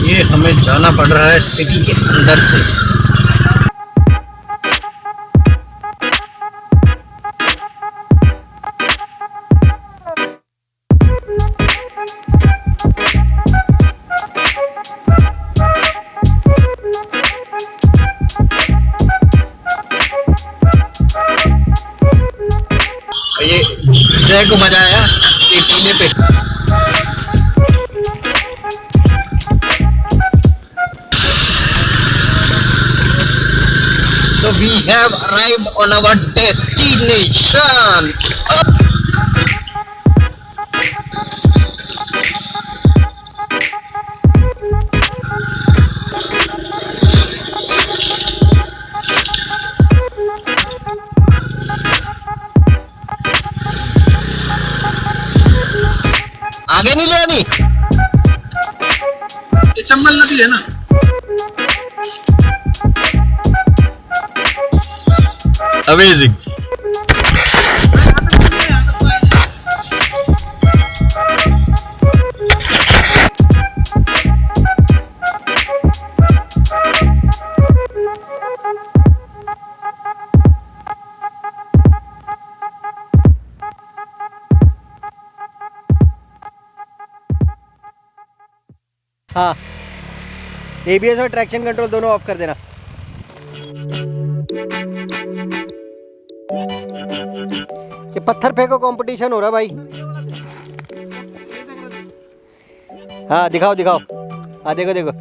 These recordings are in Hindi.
ये हमें जाना पड़ रहा है सिटी के अंदर से। ये जय को बजाया ये टीले पे। So we have arrived on our destination. आगे नहीं ले आनी, ये चंबल नदी है ना। अमेजिंग। हाँ, ABS और ट्रैक्शन कंट्रोल दोनों ऑफ कर देना। ये पत्थर फेंको कंपटीशन हो रहा भाई। हाँ दिखाओ दिखाओ, हाँ देखो देखो।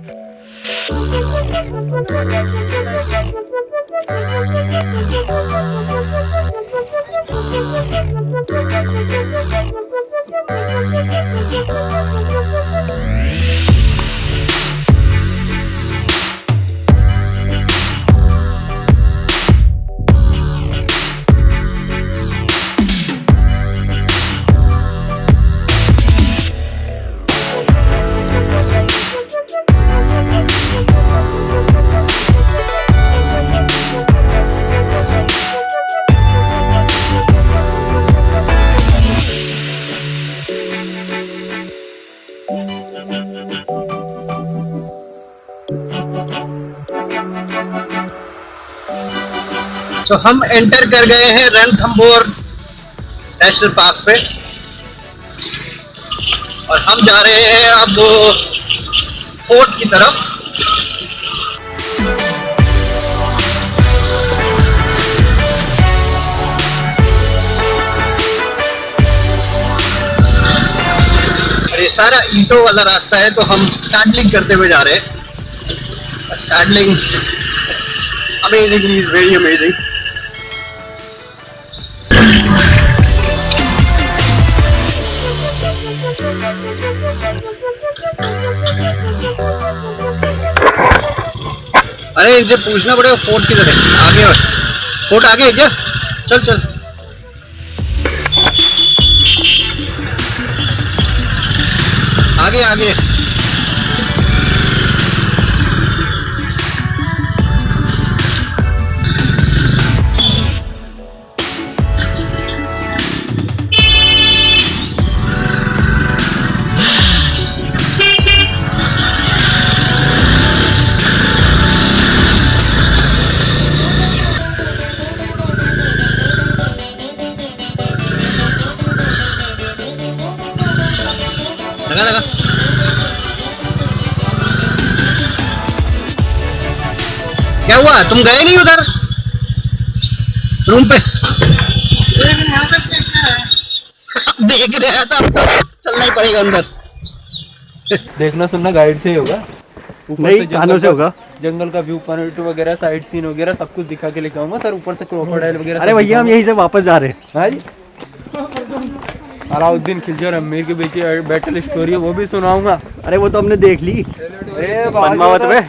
तो हम एंटर कर गए हैं रणथंभौर नेशनल पार्क पे और हम जा रहे हैं अब फोर्ट की तरफ। और ये सारा ईंटों वाला रास्ता है, तो हम सैडलिंग करते हुए जा रहे हैं। Saddling amazingly is very amazing. अरे इनसे पूछना पड़ेगा फोर्ट किधर है। आगे फोर्ट आगे है क्या? चल चल आगे आगे। लगा लगा। क्या हुआ, तुम गए नहीं उधर रूम पे? देख रहे हैं तो अब तो चलना ही पड़ेगा अंदर। देखना सुनना गाइड से ही होगा, ऊपर नहीं, से जंगल कानों से का- होगा। जंगल का व्यू पॉइंट वगैरह, साइड सीन वगैरह सब कुछ दिखा के लेके आऊंगा सर। ऊपर से क्रोकोडाइल वगैरह अरे सब भैया हम दिखाऊंगा। यहीं से वापस जा रहे हैं। हाँ जी, अलाउद्दीन खिलजी और अमीर के बीच बैटल स्टोरी है, वो भी सुनाऊंगा। अरे वो तो हमने देख ली अरे पद्मावत में।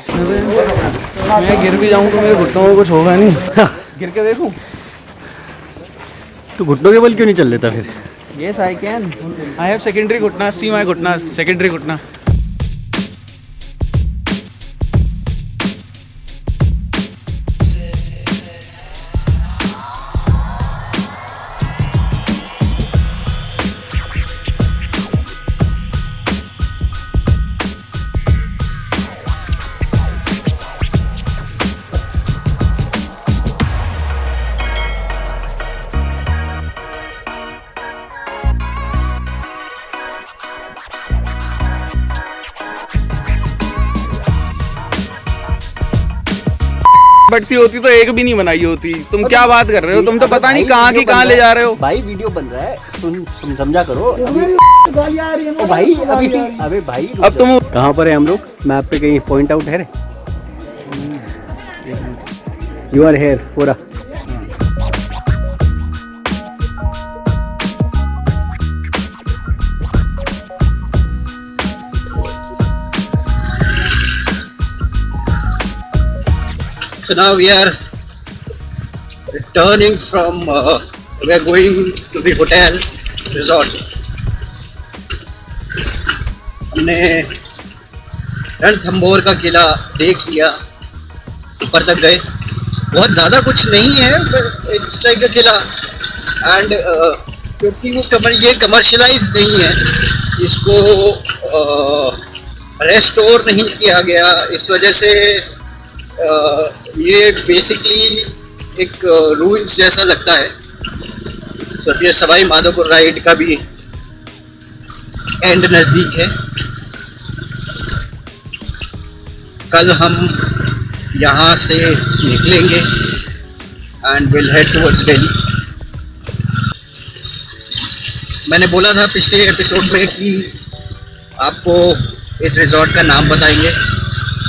मैं गिर भी जाऊँ तो मेरे घुटनों में कुछ होगा नहीं। गिर के देखूं? तो घुटनों के बल क्यों नहीं चल लेता फिर? Yes, I can. I have secondary घुटना. See my घुटना. Secondary घुटना. बढ़ती होती तो एक भी नहीं बनाई होती। तुम क्या बात कर रहे हो? तुम तो पता नहीं कहाँ की कहाँ ले जा रहे हो। भाई वीडियो बन रहा है, सुन समझा करो अभी। ओ भाई अभी अबे भाई अब तुम कहाँ पर है हम लोग? मैप पे कहीं पॉइंट आउट है रे? यू आर हेयर पूरा। So now we are returning from, we are going to the hotel resort. हमने रणथंभौर का किला देख लिया, ऊपर तक गए। बहुत ज़्यादा कुछ नहीं है, it's like a Qila and क्योंकि वो ये कमर्शलाइज नहीं है, इसको रेस्टोर नहीं किया गया, इस वजह से ये बेसिकली एक रूइंस जैसा लगता है। तो ये सवाई माधोपुर राइड का भी एंड नज़दीक है। कल हम यहाँ से निकलेंगे and will head towards Delhi. मैंने बोला था पिछले एपिसोड में कि आपको इस रिजॉर्ट का नाम बताएंगे।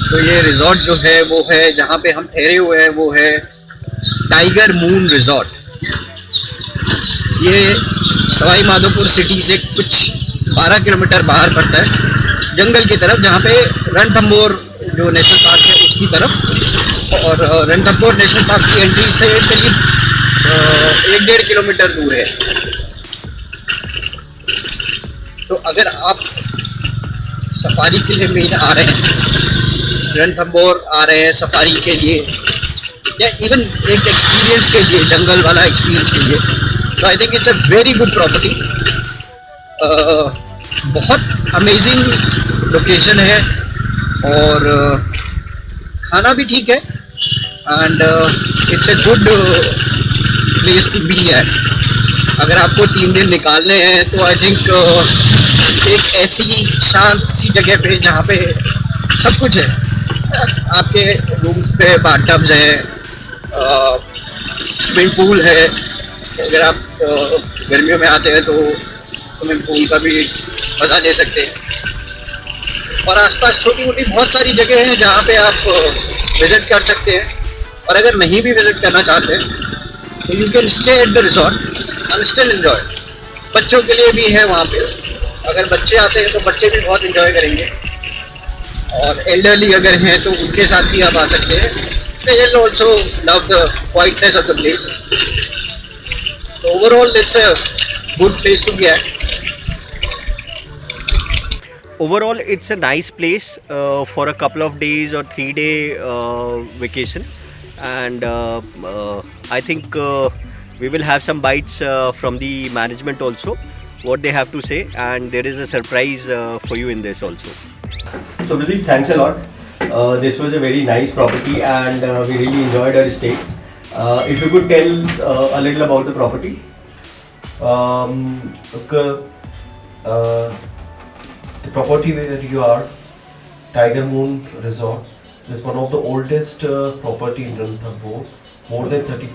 तो ये रिजॉर्ट जो है वो है, जहाँ पे हम ठहरे हुए हैं वो है टाइगर मून रिजॉर्ट। ये सवाई माधोपुर सिटी से कुछ 12 किलोमीटर बाहर पड़ता है, जंगल की तरफ, जहाँ पे रणथंभौर जो नेशनल पार्क है उसकी तरफ। और रणथंभौर नेशनल पार्क की एंट्री से करीब 1-1.5 किलोमीटर दूर है। तो अगर आप सफारी के लिए मेन आ रहे हैं, रणथंभौर आ रहे हैं सफारी के लिए, या इवन एक एक्सपीरियंस के लिए, जंगल वाला एक्सपीरियंस के लिए, तो I think it's a very good property. बहुत अमेजिंग लोकेशन है और खाना भी ठीक है and it's a good place to be at. अगर आपको 3 दिन निकालने हैं तो आई थिंक एक ऐसी शांत सी जगह पे जहाँ पे सब कुछ है, आपके रूम्स पे बाथटब्स है, स्विमिंग पूल है। अगर आप गर्मियों में आते हैं तो स्विमिंग पूल का भी मज़ा ले सकते हैं। और आसपास छोटी मोटी बहुत सारी जगह हैं जहाँ पे आप विज़िट कर सकते हैं। और अगर नहीं भी विज़िट करना चाहते तो you can stay at the resort and still enjoy. बच्चों के लिए भी है वहाँ पे, अगर बच्चे आते हैं तो बच्चे भी बहुत एंजॉय करेंगे। और एल्डरली अगर हैं तो उनके साथ भी आप आ सकते हैं। They will also love the quietness of the place. So overall, it's a good place to be at. Overall, it's a nice place for a couple of days or 3-day vacation, and I think we will have some bites from the management also, what they have to say, and there is a surprise for you in this also. So Pradeep, thanks a lot. This was a very nice property and we really enjoyed our stay. If you could tell a little about the property. The property where you are, Tiger Moon Resort, is one of the oldest property in Ranthambore. More than 30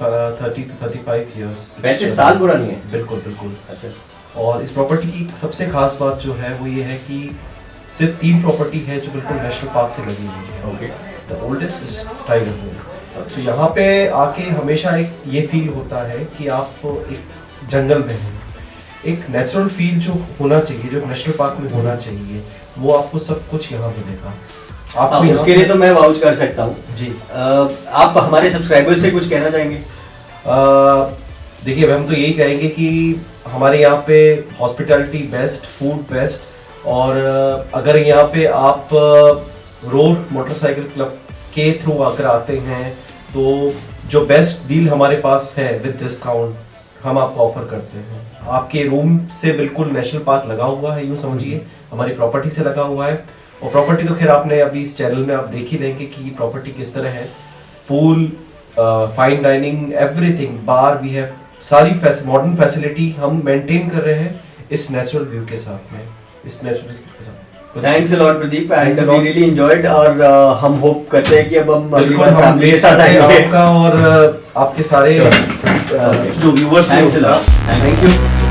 to 35 years. 35 साल पुरानी है। बिल्कुल बिल्कुल। अच्छा। और इस प्रॉपर्टी की सबसे खास बात जो है वो ये है कि सिर्फ 3 प्रॉपर्टी है जो बिल्कुल नेशनल पार्क से लगी हुई है। Okay. The oldest is tiger moon. तो यहाँ पे आके हमेशा एक ये फील होता है कि आप एक जंगल में हैं। एक नेचुरल फील जो होना चाहिए, जो नेशनल पार्क में होना चाहिए, वो आपको सब कुछ यहाँ मिलेगा। आपको यहाँ उसके लिए तो मैं वाउच कर सकता हूँ जी। आप हमारे सब्सक्राइबर्स से कुछ कहना चाहेंगे? देखिए हम तो यही कहेंगे कि हमारे यहाँ पे हॉस्पिटैलिटी बेस्ट, फूड बेस्ट, और अगर यहाँ पे आप रोड मोटरसाइकिल क्लब के थ्रू अगर आते हैं तो जो बेस्ट डील हमारे पास है विद डिस्काउंट हम आपको ऑफर करते हैं। आपके रूम से बिल्कुल नेशनल पार्क लगा हुआ है, यूँ समझिए हमारी प्रॉपर्टी से लगा हुआ है। और प्रॉपर्टी तो खैर आपने अभी इस चैनल में आप देख ही लेंगे कि प्रॉपर्टी किस तरह है। Pool, fine dining, everything, bar, we have सारी मॉडर्न फैसिलिटी हम मेंटेन कर रहे हैं इस नेचुरल व्यू के साथ में, इस नेचुरल के साथ। Thanks a lot Pradeep, Thanks a and lot. We really enjoyed, और हम होप करते हैं कि अब हम अगली बिल्कुल बार हम फैमिली के वेट साथ करते हैं आएंगे। आपका और आपके सारे जो viewers thanks a lot, thank you.